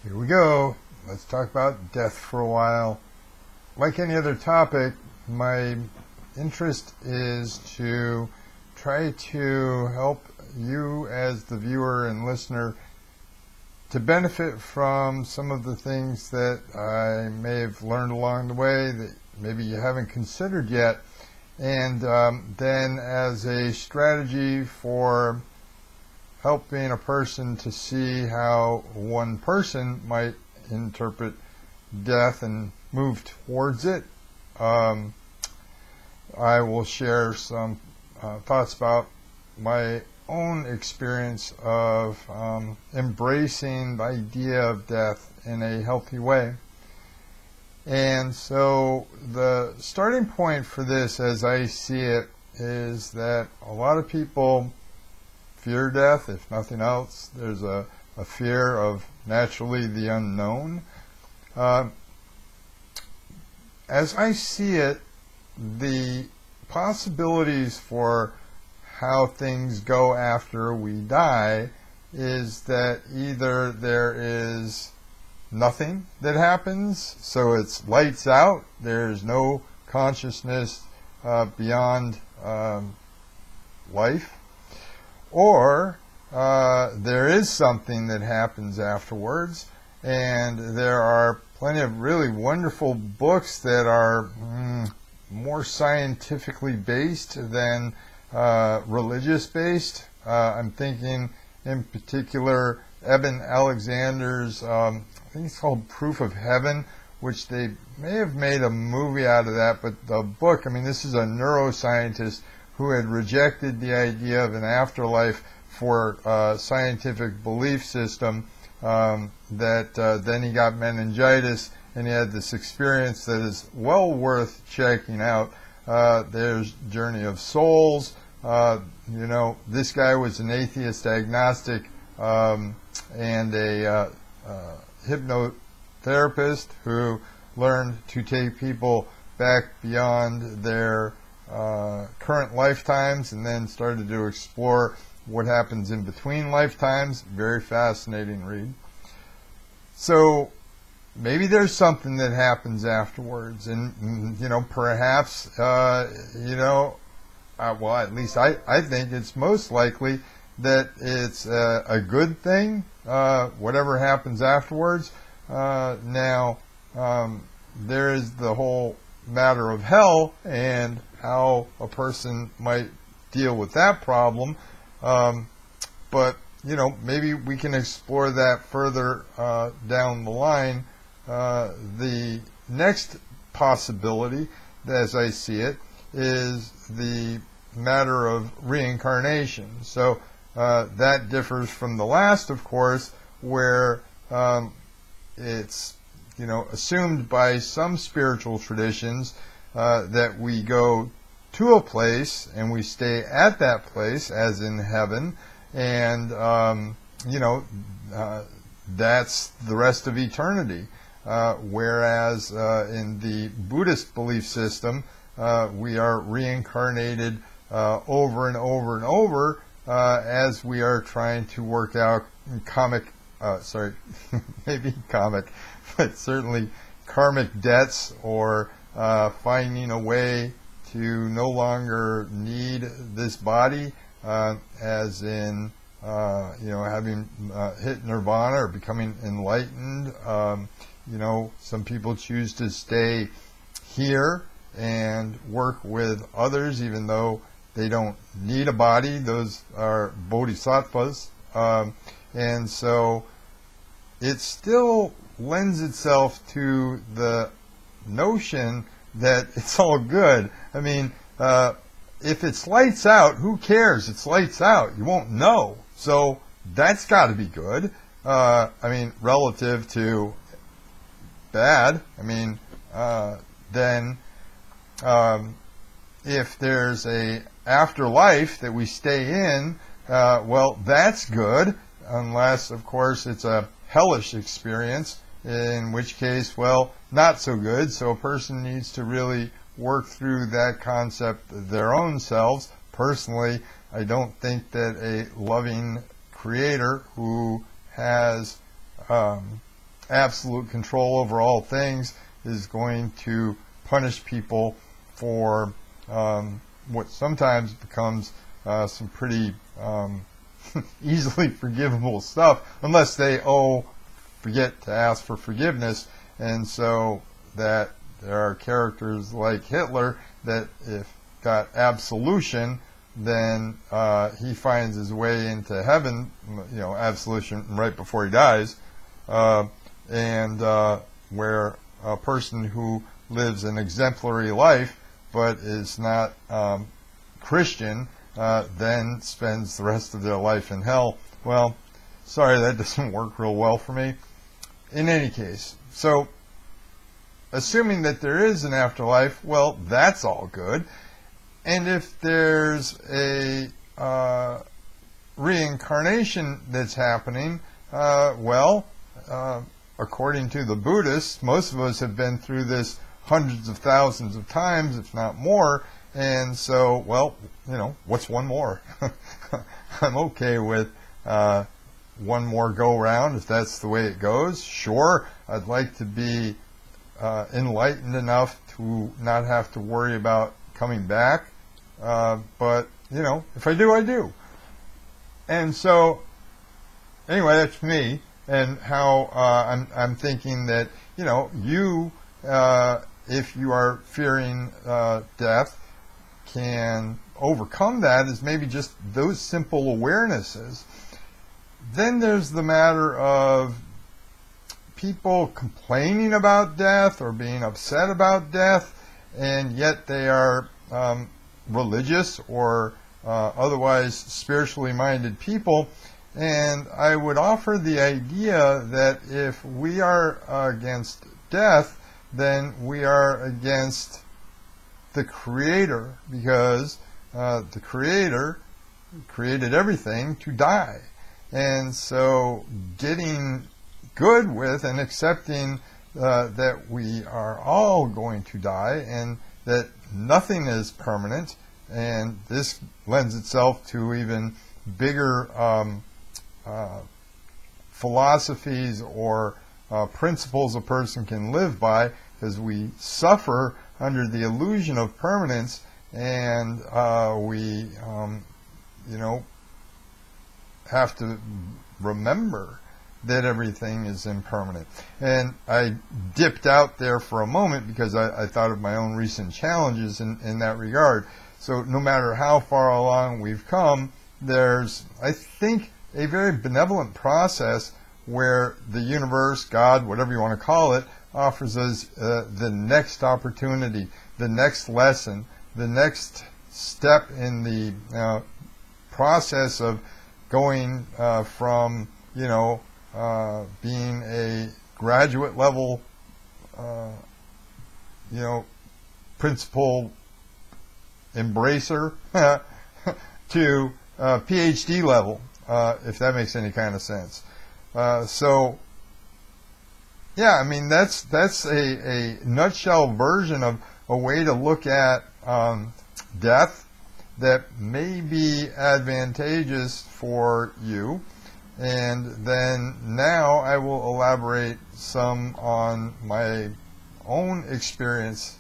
Here we go. Let's talk about death for a while. Like any other topic, my interest is to try to help you as the viewer and listener to benefit from some of the things that I may have learned along the way that maybe you haven't considered yet, and then as a strategy for helping a person to see how one person might interpret death and move towards it. I will share some thoughts about my own experience of embracing the idea of death in a healthy way. And so the starting point for this, as I see it, is that a lot of people fear death, if nothing else. There's a fear of naturally the unknown. As I see it, the possibilities for how things go after we die is that either there is nothing that happens, so it's lights out, there's no consciousness beyond life, or there is something that happens afterwards, and there are plenty of really wonderful books that are more scientifically based than religious based. I'm thinking in particular Eben Alexander's, I think it's called Proof of Heaven, which they may have made a movie out of that, but the book, I mean, this is a neuroscientist who had rejected the idea of an afterlife for a scientific belief system, then he got meningitis and he had this experience that is well worth checking out. There's Journey of Souls. This guy was an atheist agnostic and a hypnotherapist who learned to take people back beyond their current lifetimes and then started to explore what happens in between lifetimes. Very fascinating read. So maybe there's something that happens afterwards, and perhaps well, at least I think it's most likely that it's a good thing, whatever happens afterwards. Now there is the whole matter of hell and how a person might deal with that problem, but maybe we can explore that further down the line. The next possibility, as I see it, is the matter of reincarnation. So that differs from the last, of course, where it's assumed by some spiritual traditions that we go to a place and we stay at that place, as in heaven, and that's the rest of eternity. Whereas in the Buddhist belief system, we are reincarnated over and over and over as we are trying to work out maybe comic, but certainly karmic debts, or finding a way to no longer need this body, as in having hit nirvana or becoming enlightened. Some people choose to stay here and work with others even though they don't need a body. Those are bodhisattvas. And so it still lends itself to the notion that it's all good. I mean, if it's lights out, who cares? It's lights out. You won't know. So that's got to be good. Relative to bad. Then if there's a afterlife that we stay in, well, that's good, unless, of course, it's a hellish experience, in which case, well, not so good. So a person needs to really work through that concept their own selves. Personally, I don't think that a loving creator who has absolute control over all things is going to punish people for what sometimes becomes some pretty easily forgivable stuff, unless they forget to ask for forgiveness. And so that there are characters like Hitler that if got absolution, then he finds his way into heaven, absolution right before he dies, and where a person who lives an exemplary life but is not Christian then spends the rest of their life in hell. Well, sorry, that doesn't work real well for me. In any case, so assuming that there is an afterlife, well, that's all good. And if there's a reincarnation that's happening, according to the Buddhists, most of us have been through this hundreds of thousands of times, if not more. And so, well, what's one more? I'm okay with one more go-round if that's the way it goes. Sure, I'd like to be enlightened enough to not have to worry about coming back. But, if I do, I do. And so, anyway, that's me and how I'm thinking that, you, if you are fearing death, can overcome that is maybe just those simple awarenesses. Then there's the matter of people complaining about death or being upset about death, and yet they are religious or otherwise spiritually minded people. And I would offer the idea that if we are against death, then we are against the Creator, because the Creator created everything to die. And so getting good with and accepting that we are all going to die and that nothing is permanent, and this lends itself to even bigger philosophies or principles a person can live by, because we suffer under the illusion of permanence, and we have to remember that everything is impermanent. And I dipped out there for a moment because I thought of my own recent challenges in that regard. So no matter how far along we've come, there's, I think, a very benevolent process where the universe, God, whatever you want to call it, offers us the next opportunity, the next lesson, the next step in the process of going from, being a graduate level, principal embracer to PhD level, if that makes any kind of sense. So, yeah, I mean, that's a nutshell version of a way to look at death that may be advantageous for you. And then now I will elaborate some on my own experience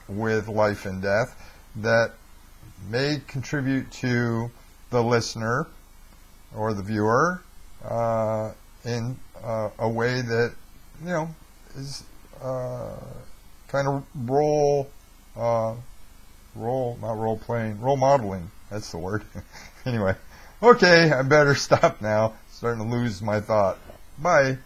with life and death that may contribute to the listener or the viewer in a way that, is kind of role modeling. That's the word. Anyway, okay, I better stop now. Starting to lose my thought. Bye.